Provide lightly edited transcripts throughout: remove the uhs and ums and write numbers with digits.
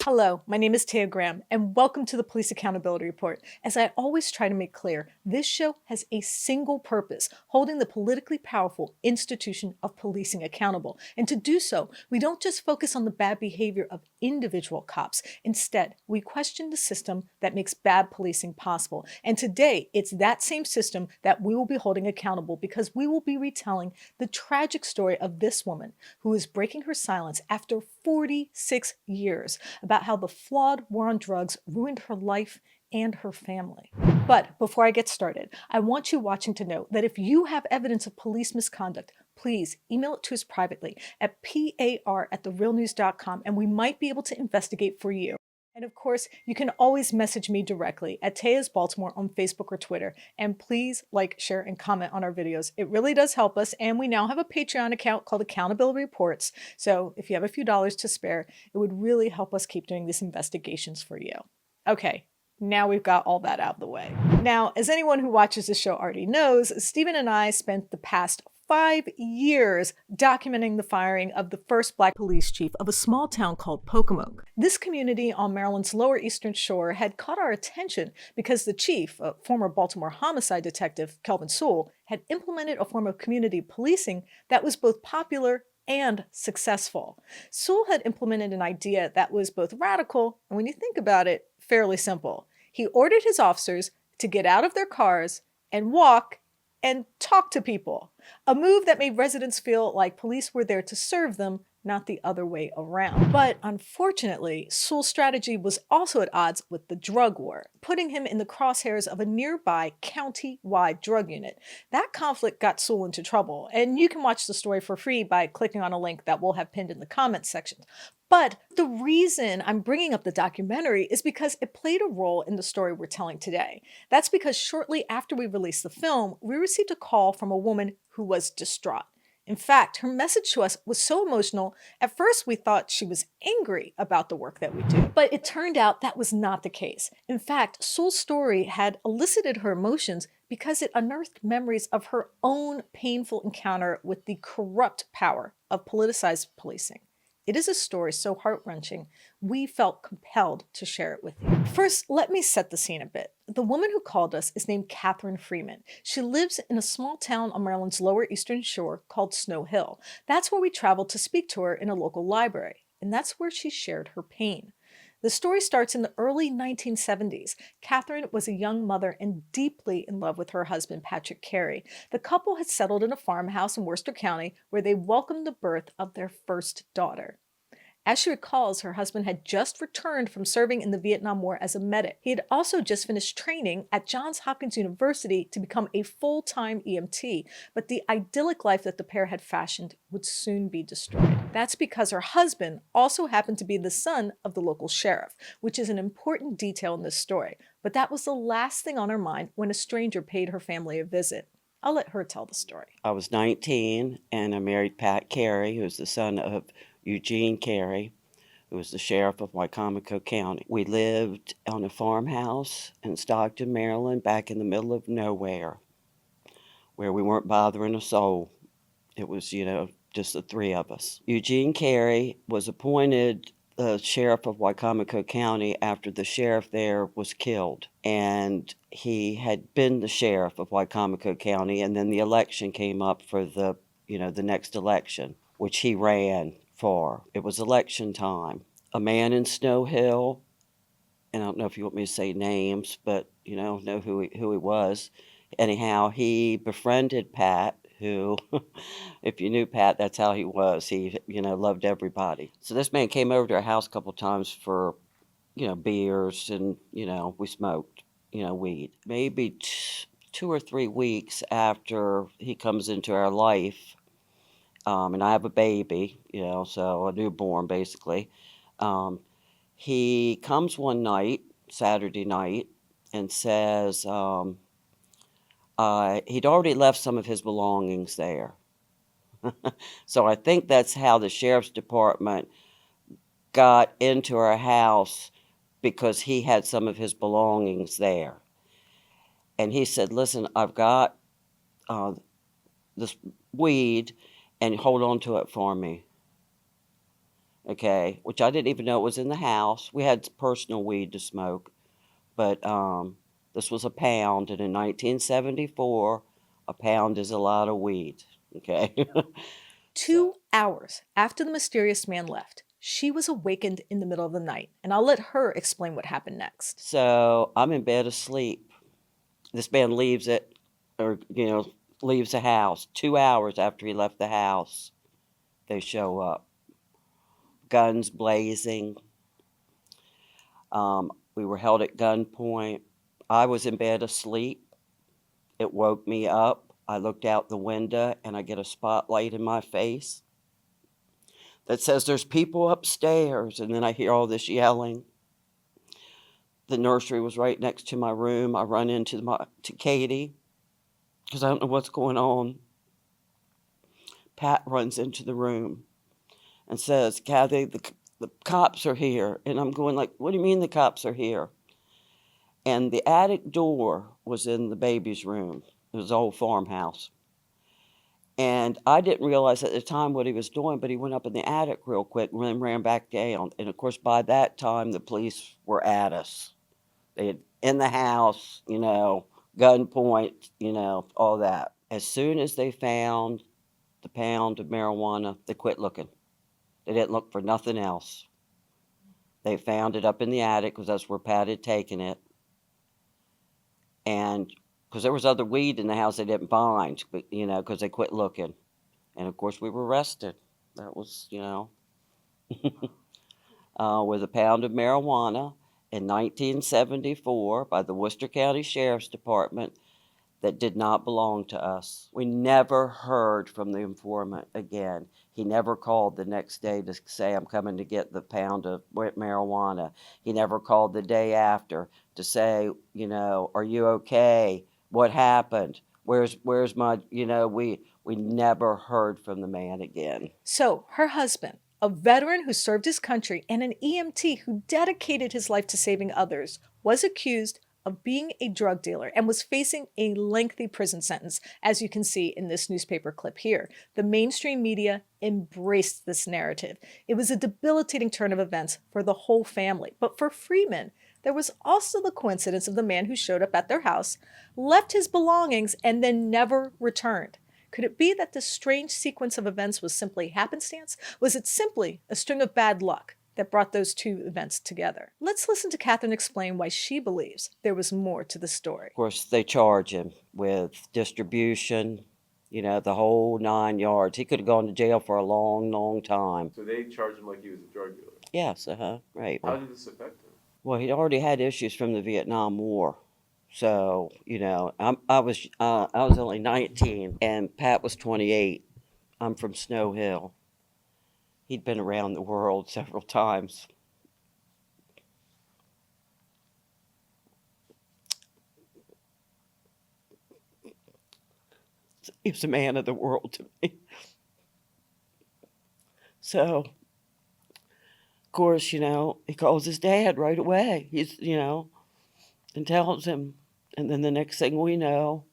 Hello, my name is Taya Graham, and welcome to the Police Accountability Report. As I always try to make clear, this show has a single purpose, holding the politically powerful institution of policing accountable. And to do so, we don't just focus on the bad behavior of individual cops. Instead, we question the system that makes bad policing possible. And today, it's that same system that we will be holding accountable, because we will be retelling the tragic story of this woman who is breaking her silence after 46 years about how the flawed war on drugs ruined her life and her family. But before I get started, I want you watching to know that if you have evidence of police misconduct, please email it to us privately at par@therealnews.com, and we might be able to investigate for you. And of course, you can always message me directly at Taya's Baltimore on Facebook or Twitter. And please like, share, and comment on our videos. It really does help us. And we now have a Patreon account called Accountability Reports. So if you have a few dollars to spare, it would really help us keep doing these investigations for you. Okay, now we've got all that out of the way. Now, as anyone who watches this show already knows, Stephen and I spent the past 5 years documenting the firing of the first Black police chief of a small town called Pocomoke. This community on Maryland's Lower Eastern Shore had caught our attention because the chief, a former Baltimore homicide detective, Kelvin Sewell, had implemented a form of community policing that was both popular and successful. Sewell had implemented an idea that was both radical and, when you think about it, fairly simple. He ordered his officers to get out of their cars and walk and talk to people, a move that made residents feel like police were there to serve them, not the other way around. But unfortunately, Sewell's strategy was also at odds with the drug war, putting him in the crosshairs of a nearby county-wide drug unit. That conflict got Sewell into trouble, and you can watch the story for free by clicking on a link that we'll have pinned in the comments section. But the reason I'm bringing up the documentary is because it played a role in the story we're telling today. That's because shortly after we released the film, we received a call from a woman who was distraught. In fact, her message to us was so emotional, at first we thought she was angry about the work that we do. But it turned out that was not the case. In fact, Sewell's story had elicited her emotions because it unearthed memories of her own painful encounter with the corrupt power of politicized policing. It is a story so heart-wrenching, we felt compelled to share it with you. First, let me set the scene a bit. The woman who called us is named Catherine Freeman. She lives in a small town on Maryland's Lower Eastern Shore called Snow Hill. That's where we traveled to speak to her in a local library, and that's where she shared her pain. The story starts in the early 1970s. Catherine was a young mother and deeply in love with her husband, Patrick Carey. The couple had settled in a farmhouse in Worcester County where they welcomed the birth of their first daughter. As she recalls, her husband had just returned from serving in the Vietnam War as a medic. He had also just finished training at Johns Hopkins University to become a full-time EMT, but the idyllic life that the pair had fashioned would soon be destroyed. That's because her husband also happened to be the son of the local sheriff, which is an important detail in this story. But that was the last thing on her mind when a stranger paid her family a visit. I'll let her tell the story. I was 19 and I married Pat Carey, who's the son of Eugene Carey, who was the sheriff of Wicomico County. We lived on a farmhouse in Stockton, Maryland, back in the middle of nowhere, where we weren't bothering a soul. It was, just the three of us. Eugene Carey was appointed the sheriff of Wicomico County after the sheriff there was killed. And he had been the sheriff of Wicomico County, and then the election came up for the next election, which he ran for. It was election time. A man in Snow Hill, and I don't know if you want me to say names, but know who he was. Anyhow, he befriended Pat, who, if you knew Pat, that's how he was. He, loved everybody. So this man came over to our house a couple of times for, beers, and, we smoked, weed. Maybe 2 or 3 weeks after he comes into our life, and I have a baby, so a newborn basically. He comes one night, Saturday night, and says he'd already left some of his belongings there. So I think that's how the sheriff's department got into our house, because he had some of his belongings there. And he said, listen, I've got this weed, and hold on to it for me. okay, which I didn't even know was in the house. We had personal weed to smoke, but this was a pound, and in 1974, a pound is a lot of weed, okay? 2 hours after the mysterious man left, she was awakened in the middle of the night, and I'll let her explain what happened next. So I'm in bed asleep. This man leaves it, or, leaves the house. 2 hours after he left the house, they show up. Guns blazing. We were held at gunpoint. I was in bed asleep. It woke me up. I looked out the window and I get a spotlight in my face that says there's people upstairs. And then I hear all this yelling. The nursery was right next to my room. I run to Katie because I don't know what's going on. Pat runs into the room and says, Kathy, the cops are here. And I'm going like, what do you mean the cops are here? And the attic door was in the baby's room. It was an old farmhouse. And I didn't realize at the time what he was doing, but he went up in the attic real quick and then ran back down. And of course, by that time, the police were at us. They had in the house, gunpoint, all that. As soon as they found the pound of marijuana, they quit looking. They didn't look for nothing else. They found it up in the attic because that's where Pat had taken it. And because there was other weed in the house they didn't find, but, because they quit looking. And of course, we were arrested. That was, with a pound of marijuana in 1974 by the Worcester County Sheriff's Department that did not belong to us. We never heard from the informant again. He never called the next day to say, I'm coming to get the pound of marijuana. He never called the day after to say, are you okay? What happened? Where's my, we never heard from the man again. So, her husband, a veteran who served his country and an EMT who dedicated his life to saving others, was accused of being a drug dealer and was facing a lengthy prison sentence, as you can see in this newspaper clip here. The mainstream media embraced this narrative. It was a debilitating turn of events for the whole family. But for Freeman, there was also the coincidence of the man who showed up at their house, left his belongings, and then never returned. Could it be that this strange sequence of events was simply happenstance? Was it simply a string of bad luck that brought those two events together? Let's listen to Catherine explain why she believes there was more to the story. Of course, they charge him with distribution, the whole 9 yards. He could have gone to jail for a long, long time. So they charged him like he was a drug dealer? Yes, right. How did this affect him? Well, he'd already had issues from the Vietnam War. So, I was only 19 and Pat was 28. I'm from Snow Hill. He'd been around the world several times. He was a man of the world to me. So, of course, he calls his dad right away. He's, and tells him. And then the next thing we know,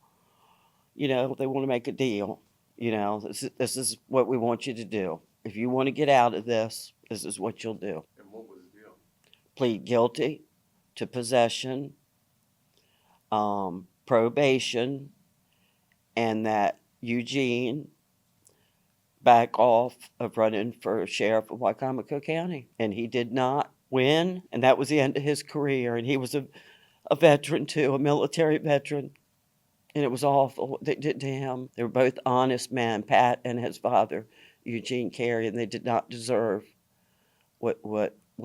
they want to make a deal. This is what we want you to do. If you want to get out of this, this is what you'll do. And what was the deal? Plead guilty to possession, probation, and that Eugene back off of running for sheriff of Wycomico County. And he did not win, and that was the end of his career. And he was a veteran too, a military veteran. And it was awful what they did to him. They were both honest men, Pat and his father, Eugene Carey, and they did not deserve what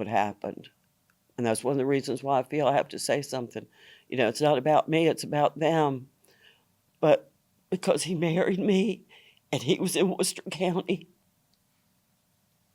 happened. And that's one of the reasons why I feel I have to say something. It's not about me, it's about them. But because he married me and he was in Worcester County,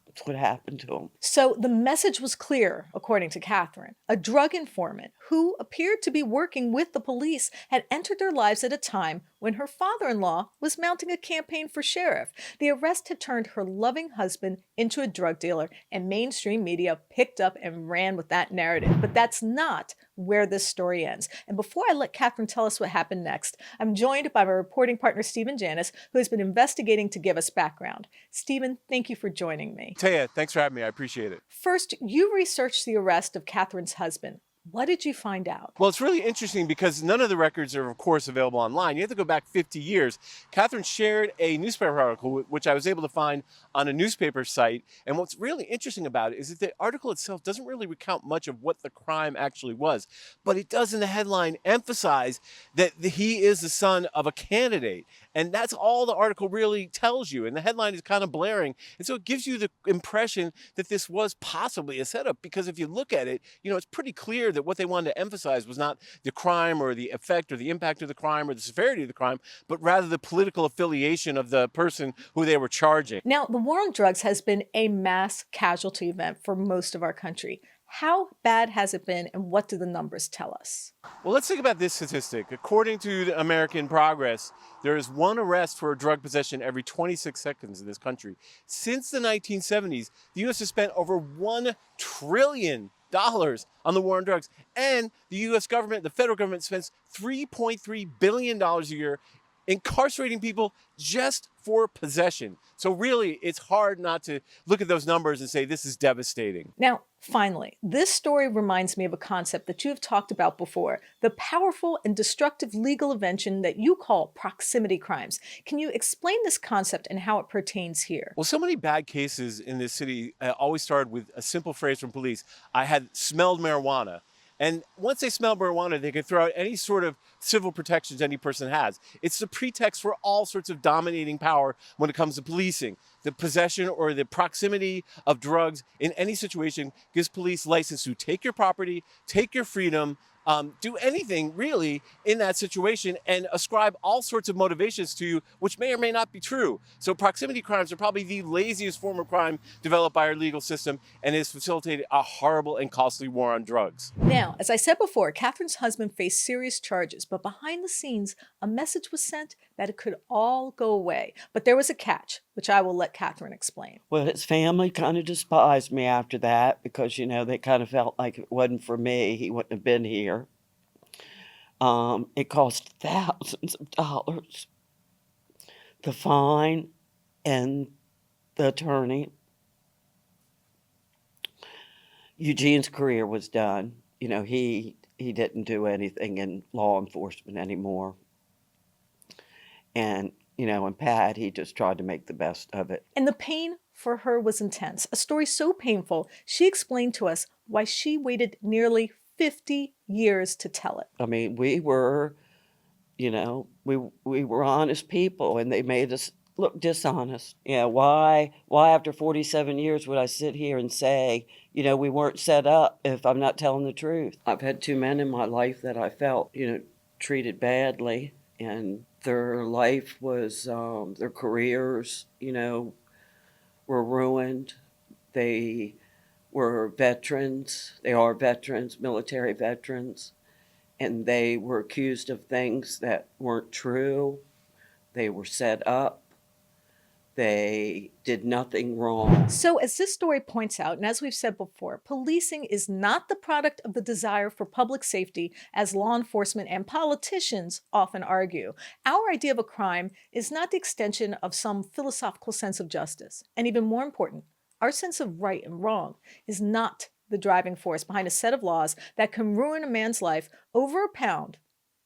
that's what happened to him. So the message was clear, according to Catherine. A drug informant who appeared to be working with the police had entered their lives at a time when her father-in-law was mounting a campaign for sheriff. The arrest had turned her loving husband into a drug dealer, and mainstream media picked up and ran with that narrative. But that's not where this story ends. And before I let Catherine tell us what happened next, I'm joined by my reporting partner, Janis, who has been investigating to give us background. Stephen, thank you for joining me. Taya, thanks for having me. I appreciate it. First, you researched the arrest of Catherine's husband. What did you find out? Well, it's really interesting because none of the records are, of course, available online. You have to go back 50 years. Catherine shared a newspaper article, which I was able to find on a newspaper site. And what's really interesting about it is that the article itself doesn't really recount much of what the crime actually was. But it does, in the headline, emphasize that he is the son of a candidate. And that's all the article really tells you. And the headline is kind of blaring. And so it gives you the impression that this was possibly a setup. Because if you look at it, it's pretty clear that what they wanted to emphasize was not the crime or the effect or the impact of the crime or the severity of the crime, but rather the political affiliation of the person who they were charging. Now, the war on drugs has been a mass casualty event for most of our country. How bad has it been, and what do the numbers tell us? Well, let's think about this statistic. According to the American Progress, there is one arrest for drug possession every 26 seconds in this country. Since the 1970s, the U.S. has spent over $1 trillion on the war on drugs. And the U.S. government, the federal government, spends $3.3 billion a year incarcerating people just for possession. So really, it's hard not to look at those numbers and say this is devastating. Now, finally, this story reminds me of a concept that you have talked about before, the powerful and destructive legal invention that you call proximity crimes. Can you explain this concept and how it pertains here? Well, so many bad cases in this city always started with a simple phrase from police: I had smelled marijuana. And once they smell marijuana, they can throw out any sort of civil protections any person has. It's the pretext for all sorts of dominating power when it comes to policing. The possession or the proximity of drugs in any situation gives police license to take your property, take your freedom, do anything really in that situation and ascribe all sorts of motivations to you, which may or may not be true. So proximity crimes are probably the laziest form of crime developed by our legal system and has facilitated a horrible and costly war on drugs. Now, as I said before, Catherine's husband faced serious charges, but behind the scenes, a message was sent that it could all go away. But there was a catch, which I will let Catherine explain. Well, his family kind of despised me after that because, they kind of felt like if it wasn't for me, he wouldn't have been here. It cost thousands of dollars. The fine and the attorney. Eugene's career was done. He didn't do anything in law enforcement anymore. And, and Pat, he just tried to make the best of it. And the pain for her was intense. A story so painful, she explained to us why she waited nearly 50 years to tell it. I mean, we were, we were honest people, and they made us look dishonest. Yeah, why after 47 years would I sit here and say, we weren't set up if I'm not telling the truth? I've had two men in my life that I felt, treated badly, and their life was, their careers, were ruined. They were veterans. They are veterans, military veterans, and they were accused of things that weren't true. They were set up. They did nothing wrong. So as this story points out, and as we've said before, policing is not the product of the desire for public safety, as law enforcement and politicians often argue. Our idea of a crime is not the extension of some philosophical sense of justice. And even more important, our sense of right and wrong is not the driving force behind a set of laws that can ruin a man's life over a pound,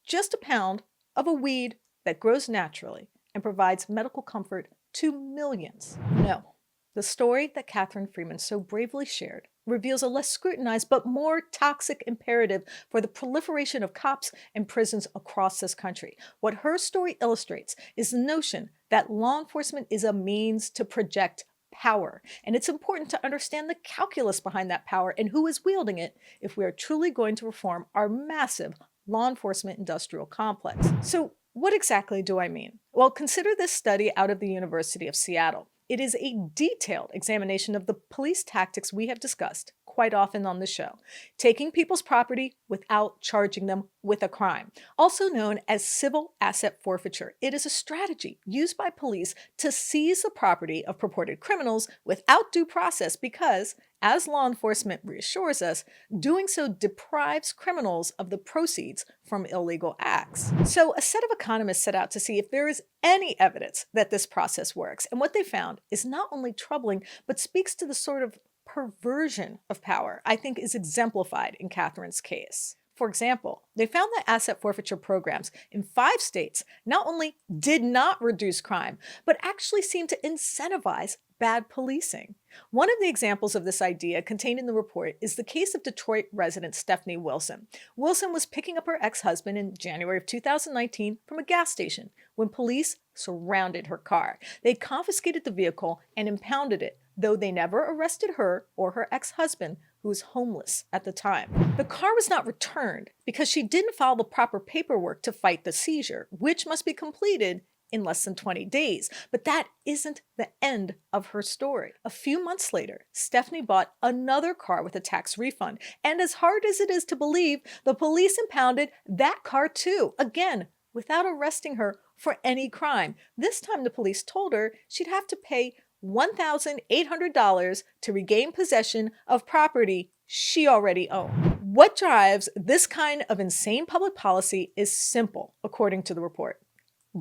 just a pound, of a weed that grows naturally and provides medical comfort to millions. No, the story that Catherine Freeman so bravely shared reveals a less scrutinized but more toxic imperative for the proliferation of cops and prisons across this country. What her story illustrates is the notion that law enforcement is a means to project power, and it's important to understand the calculus behind that power and who is wielding it if we are truly going to reform our massive law enforcement industrial complex. So what exactly do I mean? Well, consider this study out of the University of Seattle. It is a detailed examination of the police tactics we have discussed, quite often on the show, taking people's property without charging them with a crime, also known as civil asset forfeiture. It is a strategy used by police to seize the property of purported criminals without due process because, as law enforcement reassures us, doing so deprives criminals of the proceeds from illegal acts. So a set of economists set out to see if there is any evidence that this process works. And what they found is not only troubling, but speaks to the sort of perversion of power I think is exemplified in Catherine's case. For example, they found that asset forfeiture programs in 5 states not only did not reduce crime, but actually seemed to incentivize bad policing. One of the examples of this idea contained in the report is the case of Detroit resident Stephanie Wilson. Wilson was picking up her ex-husband in January of 2019 from a gas station when police surrounded her car. They confiscated the vehicle and impounded it, though they never arrested her or her ex-husband, who was homeless at the time. The car was not returned because she didn't file the proper paperwork to fight the seizure, which must be completed in less than 20 days. But that isn't the end of her story. A few months later, Stephanie bought another car with a tax refund. And as hard as it is to believe, the police impounded that car too, again, without arresting her for any crime. This time the police told her she'd have to pay $1,800 to regain possession of property she already owned. What drives this kind of insane public policy is simple, according to the report.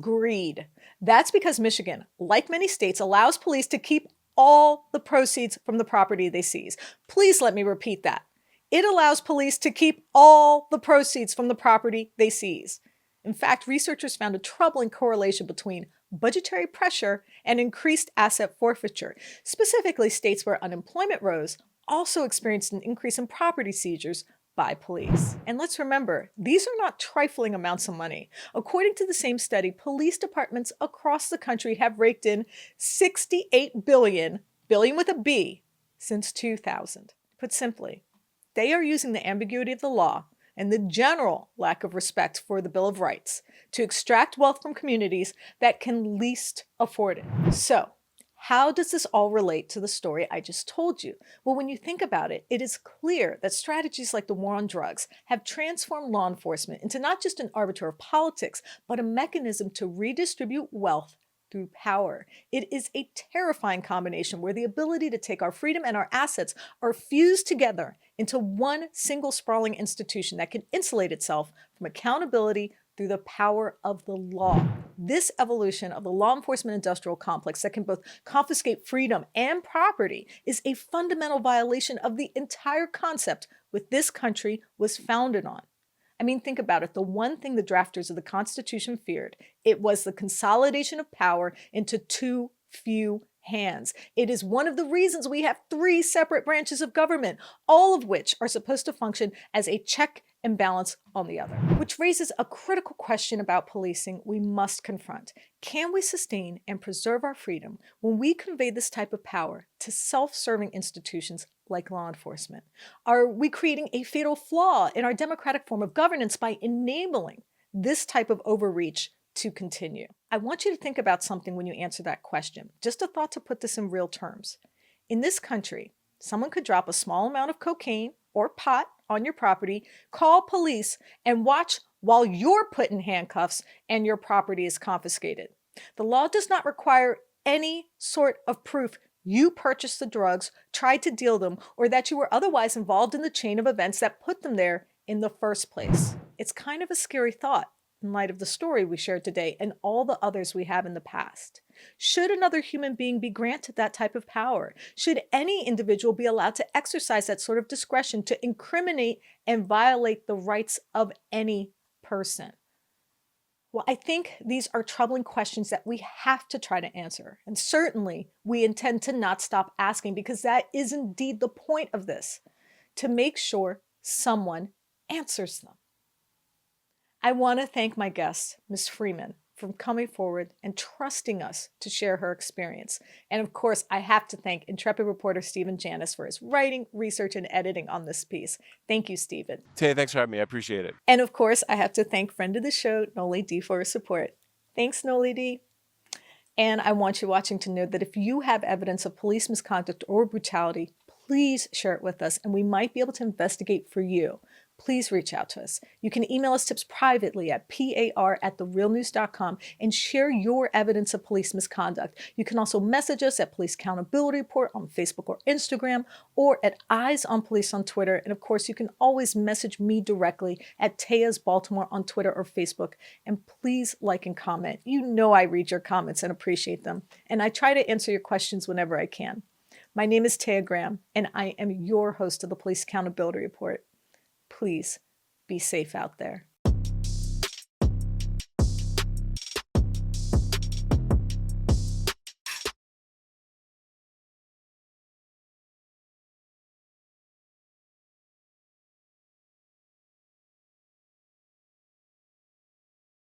Greed. That's because Michigan, like many states, allows police to keep all the proceeds from the property they seize. Please let me repeat that. It allows police to keep all the proceeds from the property they seize. In fact, researchers found a troubling correlation between budgetary pressure and increased asset forfeiture. Specifically, states where unemployment rose also experienced an increase in property seizures by police. And let's remember, these are not trifling amounts of money. According to the same study, police departments across the country have raked in $68 billion with a B, since 2000. Put simply, they are using the ambiguity of the law and the general lack of respect for the Bill of Rights to extract wealth from communities that can least afford it. So, how does this all relate to the story I just told you? Well, when you think about it, it is clear that strategies like the war on drugs have transformed law enforcement into not just an arbiter of politics, but a mechanism to redistribute wealth through power. It is a terrifying combination where the ability to take our freedom and our assets are fused together into one single sprawling institution that can insulate itself from accountability through the power of the law. This evolution of the law enforcement industrial complex that can both confiscate freedom and property is a fundamental violation of the entire concept which this country was founded on. I mean, think about it. The one thing the drafters of the Constitution feared, it was the consolidation of power into too few hands. It is one of the reasons we have 3 separate branches of government, all of which are supposed to function as a check and balance on the other. Which raises a critical question about policing we must confront. Can we sustain and preserve our freedom when we convey this type of power to self-serving institutions like law enforcement? Are we creating a fatal flaw in our democratic form of governance by enabling this type of overreach to continue? I want you to think about something when you answer that question. Just a thought to put this in real terms. In this country, someone could drop a small amount of cocaine or pot on your property, call police, and watch while you're put in handcuffs and your property is confiscated. The law does not require any sort of proof you purchased the drugs, tried to deal them, or that you were otherwise involved in the chain of events that put them there in the first place. It's kind of a scary thought in light of the story we shared today and all the others we have in the past. Should another human being be granted that type of power? Should any individual be allowed to exercise that sort of discretion to incriminate and violate the rights of any person? Well, I think these are troubling questions that we have to try to answer. And certainly we intend to not stop asking, because that is indeed the point of this, to make sure someone answers them. I want to thank my guest, Ms. Freeman, for coming forward and trusting us to share her experience. And of course, I have to thank intrepid reporter Stephen Janis for his writing, research, and editing on this piece. Thank you, Stephen. Taya, thanks for having me. I appreciate it. And of course, I have to thank friend of the show, Noli D, for her support. Thanks, Noli D. And I want you watching to know that if you have evidence of police misconduct or brutality, please share it with us and we might be able to investigate for you. Please reach out to us. You can email us tips privately at par@therealnews.com and share your evidence of police misconduct. You can also message us at Police Accountability Report on Facebook or Instagram, or at Eyes on Police on Twitter. And of course, you can always message me directly at Taya's Baltimore on Twitter or Facebook. And please like and comment. You know I read your comments and appreciate them. And I try to answer your questions whenever I can. My name is Taya Graham, and I am your host of the Police Accountability Report. Please be safe out there.